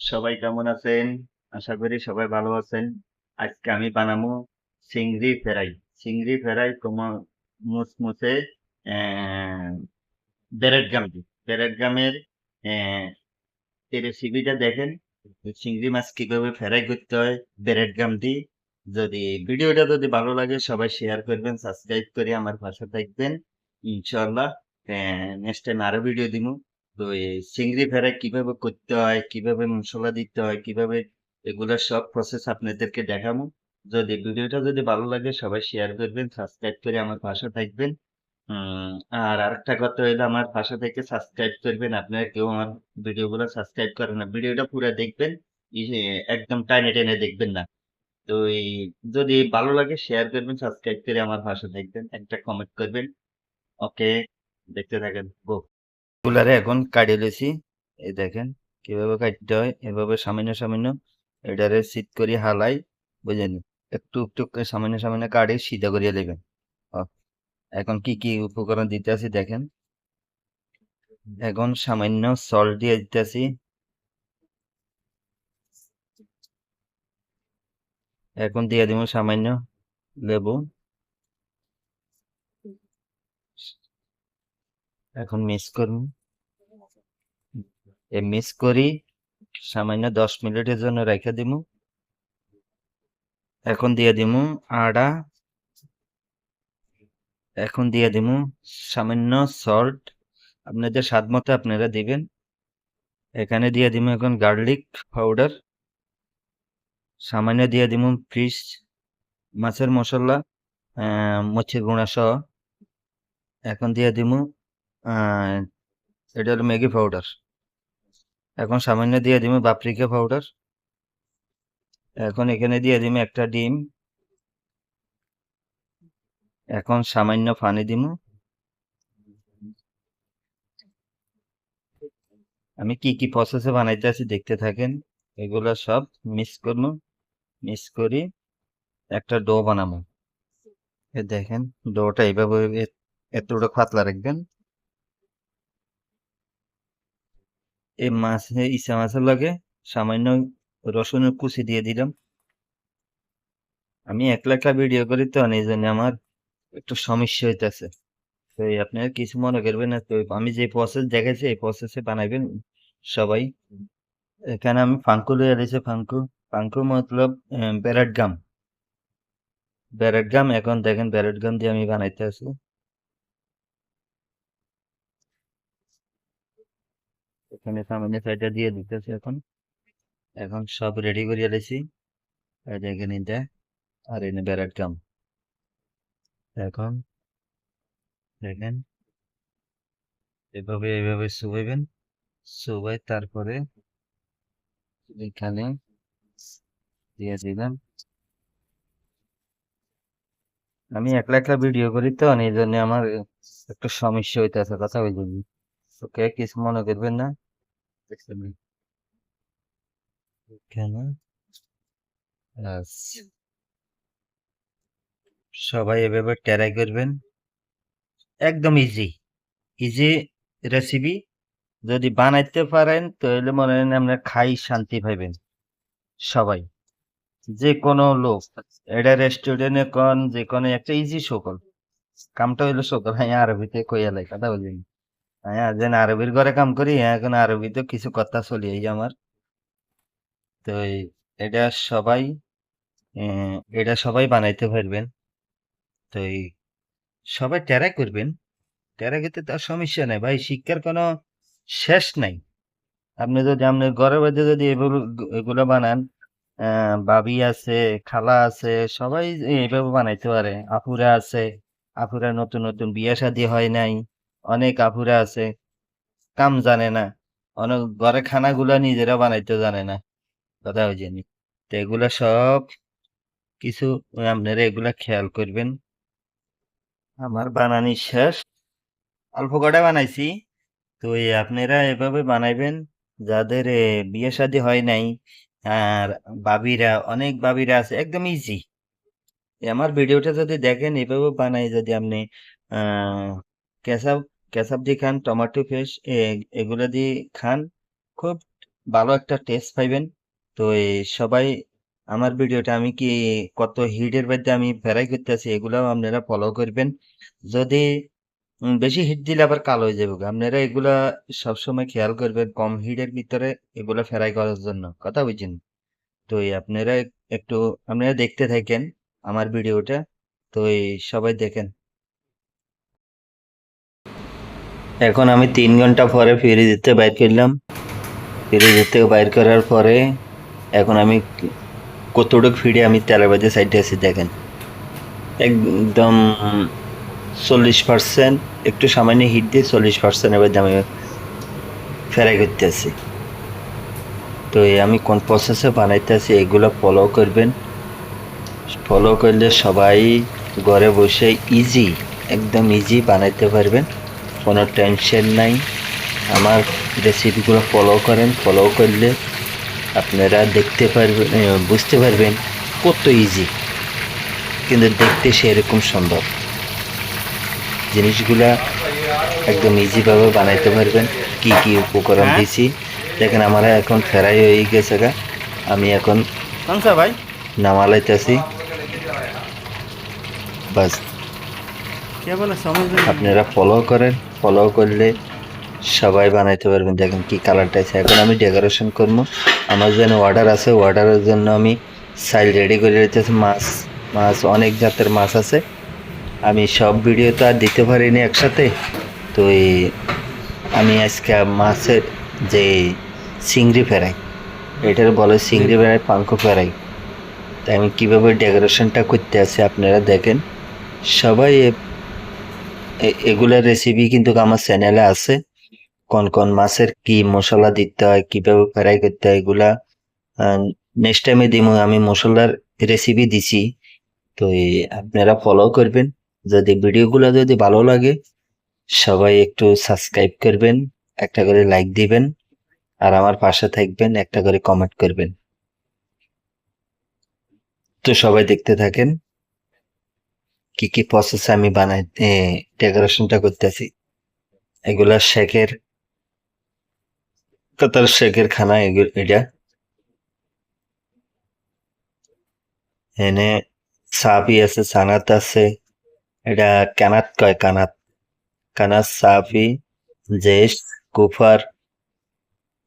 সবাই কেমন আছেন? আশা করি সবাই ভালো আছেন। আজকে আমি বানাবো চিংড়ি ফ্রাই। চিংড়ি ফ্রাই তোমার মুসমুসে আহ, ব্রেড গাম দিয়ে। ব্রেড গামের এই রেসিপিটা দেখেন। চিংড়ি মাছ কিভাবে ফ্রাই করতে হয় ব্রেড গাম দিয়ে। ভিডিওটা যদি ভালো লাগে সবাই শেয়ার করবেন, সাবস্ক্রাইব করে আমার পাশে থাকবেন। ইনশাল্লাহ নেক্সট টাইম আরো ভিডিও দিব। তো এই চিংড়ি ফ্রাই কিভাবে করতে হয়, কিভাবে মশলা দিতে হয়, কিভাবে এগুলো সব প্রসেস আপনাদেরকে দেখাবো। ভিডিওটা ভালো লাগে সবাই শেয়ার করবেন, সাবস্ক্রাইব করে আমার পাশে থাকবেন। হুম, আর আরেকটা কথা হইলো আমার পাশে থেকে সাবস্ক্রাইব করবেন। আপনারা কেউ আমার ভিডিওগুলো সাবস্ক্রাইব করেন না, ভিডিওটা পুরো দেখবেন। একদম টাইনে টেনে দেখবেন না। তো যদি ভালো লাগে শেয়ার করবেন, সাবস্ক্রাইব করে আমার পাশে থাকবেন, একটা কমেন্ট করবেন। ওকে, দেখতে থাকেন। গো কুলারে এখন কাটিয়ে লইছি। এই দেখেন কিভাবে কাটতে হয়, এভাবে সামান্য সামান্য এটারে সিট করি হালাই, বুঝলেন? একটু একটু করে সামান্য সামান্য কাটে সিধা করিয়ে নেবেন। এখন কি কি উপকরণ দিতে আছি দেখেন। এখন সামান্য সল্ট দিয়ে দিতেছি। এখন দিয়ে দিব সামান্য লেবু। এখন মিক্স করুন। এই মিক্স করি সামান্য 10 মিনিটের জন্য রেখে দিব। এখন দিয়ে দিব আদা। এখন দিয়ে দিব সামান্য সল্ট, আপনাদের স্বাদ মতো আপনারা দিবেন। এখানে দিয়ে দিব এখন গার্লিক পাউডার। সামান্য দিয়ে দিব ফিশ মাছের মশলা, মরিচের গুঁড়া সহ। এখন দিয়ে দিব আহ এটা হলো ম্যাগি পাউডার। এখন সামান্য দিয়ে দিব পাপরিকা পাউডার। এখন এখানে দিয়ে দিব একটা ডিম। এখন সামান্য পানি দিব। আমি কি কি প্রসেসে বানাইতে আছি দেখতে থাকেন। এগুলা সব মিক্স করব। মিক্স করি একটা ডো বানাবো। এ দেখেন ডোটা এইভাবে এতটা পাতলা রাখবেন। এই মাছে ইসা মাছের লাগে সামান্য রসুনের কুচি দিয়ে দিলাম। আমি একলা একলা ভিডিও করি তো এই জন্য আমার একটু সমস্যা হইতেছে। তো আপনারা কিছু মনে করবেন না। তো আমি যে প্রসেস দেখাইছি এই প্রসেসে বানাইবেন সবাই। এখানে আমি ফাঙ্কু লইয়া দিয়েছি। ফাঙ্কু ফাঙ্কু মতলব ব্যারেট গাম। ব্যারেট গাম এখন দেখেন ব্যারেট গাম দিয়ে আমি বানাইতে আছি। এখানে সামনে সাইডটা দিয়ে দিতেছি। এখন এখন সব রেডি করিয়া দিয়েছি। এই দেখেন এটা, আর এনে ব্যারেট গাম। এখন দেখেন এভাবে এইভাবে চুবাইবেন। চুবাই তারপরে এখানে দিয়ে দিলাম। আমি একলা একলা ভিডিও করি তো এই জন্য আমার একটু সমস্যা হইতেছে, কথা ওই জন্য। ওকে, কিছু মনে করবেন না। দেখছেন? এখানে আচ্ছা, সবাই এভাবে ট্রাই করবেন। একদম ইজি ইজি রেসিপি। যদি বানাইতে পারেন তাহলে মনে হয় আপনার খাই শান্তি পাইবেন সবাই, যে কোনো লোক। এটা রেস্টুরেন্টে কোন যে কোনো একটা ইজি সকল কামটা হইলো সকল। হ্যাঁ, আরবিতে কইয়া লাই কথা বলি। হ্যাঁ, যেন আরবির ঘরে কাম করি। হ্যাঁ, এখন আরবিতে কিছু কথা চলি এই আমার। তো এটা সবাই এটা সবাই বানাইতে পারবেন। তো সবাই ট্রাই করবেন। ট্রাই করতে তার সমস্যা নাই ভাই, শিক্ষার কোনো শেষ নাই। আপনি যদি আপনার ঘরের মধ্যে যদি এগুলো বানান, ভাবি আছে, খালা আছে, সবাই এইভাবে বানাইতে পারে। আপুরা আছে, আপুরা নতুন নতুন বিয়ে শাদী হয় নাই, অনেক আপুরা আছে কাম জানে না, অনেক ঘরে খানাগুলা নিজেরা বানাইতে জানে না, কথা হয়েছে নি। তো এগুলা সব কিছু আপনারা এগুলা খেয়াল করবেন। আমার বানানি শেষ, অল্প কটা বানাইছি। তো আপনারা এভাবে বানাইবেন। যাদের বিয়ে শাদী হয় নাই, আর ভাবিরা, অনেক ভাবিরা আছে, একদম ইজি। আমার ভিডিওটা যদি দেখেন এভাবে বানাই, যদি আপনি আহ কেসাব কেসাব দিয়ে খান, টমেটো পেস্ট এগুলো দিয়ে খান, খুব ভালো একটা টেস্ট পাইবেন। তো সবাই আমার ভিডিওটা আমি কি কত হিটের মধ্যে আমি ফ্রাই করতেছি এগুলাও আপনারা ফলো করবেন। যদি বেশি হিট দিলে আবার কালো হয়ে যাবে। আপনারা এগুলা সবসময় খেয়াল করবেন কম হিটের ভিতরে এগুলা ফ্রাই করার জন্য। কথা বুঝছেন? তো আপনারা একটু আপনারা দেখতে থাকেন আমার ভিডিওটা। তো সবাই দেখেন। এখন আমি 3 ঘন্টা পরে ফ্রিজ থেকে বাইর করলাম। ফ্রিজ থেকে বাইর করার পরে এখন আমি কতটুক ফিরে আমি তেলের বাজে সাইডে আছি দেখেন। একদম 40% একটু সামান্য হিট দিয়ে 40% এবার আমি ফ্রাই করতে আছি। তো আমি কোন প্রসেসে বানাইতে আছি এগুলো ফলো করবেন। ফলো করলে সবাই ঘরে বসে একদম ইজি বানাইতে পারবেন, কোনো টেনশন নাই। আমার রেসিপিগুলো ফলো করেন, ফলো করলে আপনারা দেখতে পারবেন, বুঝতে পারবেন কত ইজি, কিন্তু দেখতে সেরকম সুন্দর। জিনিসগুলা একদম ইজিভাবে বানাইতে পারবেন। কি কি উপকরণ দিছি দেখেন। আমার এখন ফ্রাই হয়ে গেছে গা। আমি এখন ভাই নামালাইতেছি। বাস আপনারা ফলো করেন, ফলো করলে সবাই বানাইতে পারবেন। দেখেন কি কালারটা আছে। এখন আমি ডেকোরেশন করবো। আমার যেন অর্ডার আছে, অর্ডারের জন্য আমি সাইল রেডি করে রেখেছি। মাছ অনেক জাতের মাছ আছে। আমি সব ভিডিও তো আর দিতে পারিনি একসাথে। তো আমি আজকে মাছের যে চিংড়ি ফ্রাই, এটার বলে চিংড়ি ফ্রাই, পাঙ্কো ফ্রাই। তাই আমি কীভাবে ডেকোরেশনটা করতে আছি আপনারা দেখেন। সবাই এগুলার রেসিপি কিন্তু আমার চ্যানেলে আছে। কোন মাছের কি মশলা দিতে হয়, কিভাবে ফ্রাই করতে হয়, এগুলা নেক্সট টাইমে দিব। আমি মশলার রেসিপি দিছি। তো আপনারা ফলো করবেন। যদি ভিডিওগুলো যদি ভালো লাগে সবাই একটু সাবস্ক্রাইব করবেন, একটা করে লাইক দিবেন, আর আমার পাশে থাকবেন, একটা করে কমেন্ট করবেন। তো সবাই দেখতে থাকেন কি কি প্রসেস আমি বানাই ডেকোরেশনটা করতেছি। এগুলা কাতার শেখের খানা। এটা এনে সাপি আছে, সানাত আছে। এটা কানাত কয়, কানাত। কানাত, সাপি, জেস, কুফার।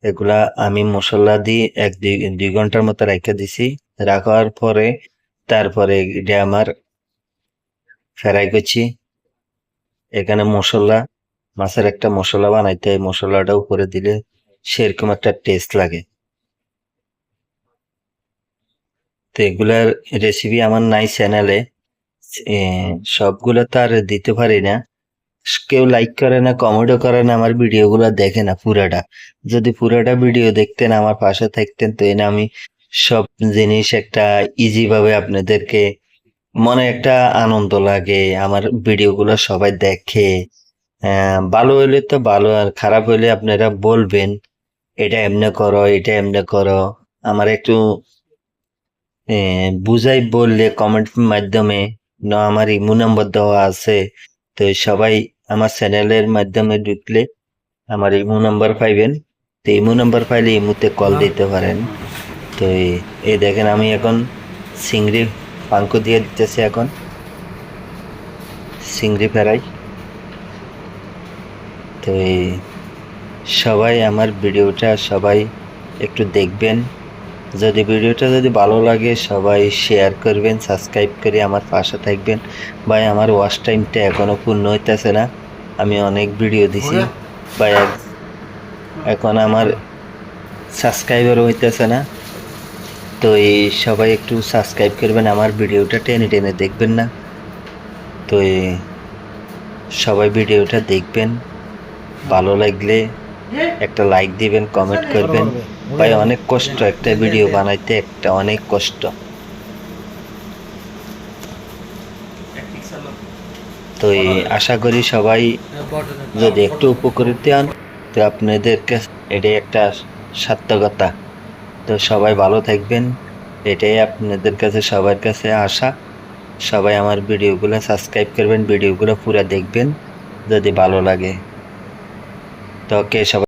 এগুলা আমি মশলা দিয়ে 1-2 ঘন্টার মতো রেখে দিছি। রাখার পরে তারপরে এটা আমার ফ্রাই করছি। এখানে মশলা, মাছের একটা মশলা বানাইতে হয়। মশলাটা উপরে দিলে সেরকম একটা টেস্ট লাগে। তো এগুলার রেসিপি আমার নাই চ্যানেলে। সবগুলো তো আর দিতে পারি না। কেউ লাইক করে না, কমেন্টও করে না, আমার ভিডিওগুলো দেখে না পুরাটা। যদি পুরাটা ভিডিও দেখতেন, আমার পাশে থাকতেন, তো এনে আমি সব জিনিস একটা ইজি ভাবে আপনাদেরকে, মনে একটা আনন্দ লাগে। আমার ভিডিওগুলো সবাই দেখে। ভালো হইলে তো ভালো, আর খারাপ হইলে আপনারা বলবেন এটা এমনে করো, এটা এমনে করো। আমার একটু বুঝাই বললে কমেন্ট মাধ্যমে, না আমার ইমো নাম্বার দেওয়া আছে। তো সবাই আমার চ্যানেলের মাধ্যমে ঢুকলে আমার ইমো নাম্বার পাইবেন। তো ইমো নাম্বার পাইলে ইমোতে কল দিতে পারেন। তো এই দেখেন আমি এখন চিংড়ি পাঙ্কু দিয়ে দিতেছি। এখন চিংড়ি ফ্রাই। তো সবাই আমার ভিডিওটা সবাই একটু দেখবেন। যদি ভিডিওটা যদি ভালো লাগে সবাই শেয়ার করবেন, সাবস্ক্রাইব করে আমার পাশে থাকবেন। ভাই আমার ওয়াচ টাইমটা এখনো পূর্ণ হইতেছে না। আমি অনেক ভিডিও দিছি ভাই, এখন আমার সাবস্ক্রাইবারও হইতেছে না। তো সবাই একটু সাবস্ক্রাইব করবেন, আমার ভিডিওটা টেনে টেনে দেখবেন না। তো সবাই ভিডিওটা দেখবেন, ভালো লাগলে একটা লাইক দিবেন, কমেন্ট করবেন। ভাই অনেক কষ্ট একটা ভিডিও বানাইতে, একটা অনেক কষ্ট। তো আশা করি সবাই যদি একটু উপকৃত হন, তো আপনাদের এটাই একটা সার্থকতা। তো সবাই ভালো থাকবেন, এটাই আপনাদের কাছে, সবার কাছে আশা। সবাই আমার ভিডিওগুলো সাবস্ক্রাইব করবেন, ভিডিওগুলো পুরো দেখবেন যদি ভালো লাগে। তো ওকে সবাই।